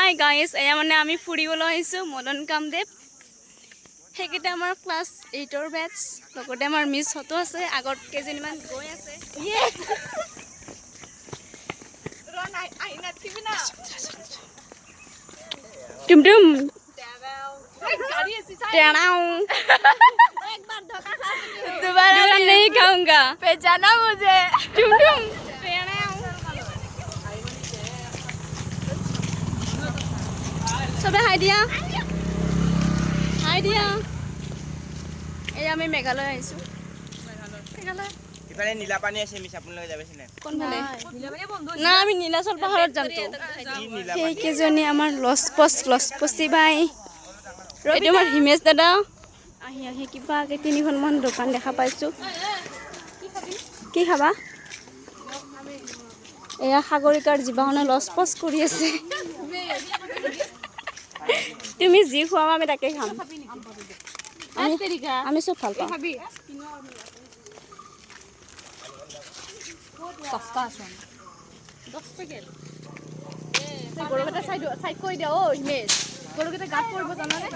Hi guys, এয়া মানে আমি ফুৰিবলৈ আহিছোঁ মদন কামদেৱ। সেইকেইটা আমাৰ ক্লাছ 8ৰ বেটছ, লগতে আমাৰ মিছ হতো আছে, আগত কেইজনীমান গৈ আছে। টুমটুম दोबारा नहीं खाऊंगा, पहचाना मुझे। टुमटुम सबे हाई दिया, हाई दिया। এই আমি মেঘালয় আহিছোঁ। মেঘালয় ইফালে নীলা পানী আছে, মিছ আপোনালোকে যাবচোন না। কোনফালে? না আমি নীলাচল পাহাৰত যাম তো। সেইকেইজনী আমাৰ লছপচি বাই, এইটো আমাৰ হিমেশ দাদা। আহি আহি কিবাকৈ 3খনমান দোকান দেখা পাইছোঁ। কি খাবা? এয়া সাগৰিকাৰ জিভাখনে লছপচ কৰি আছে। তুমি যি খুৱাবা আমি তাকে খাম। আমি চব ভাল পাওঁ। গৰুকেইটা চাইড কৰি দিয়া। অ' হিমেশ, গৰুকেইটা গাত পৰিব জানানে?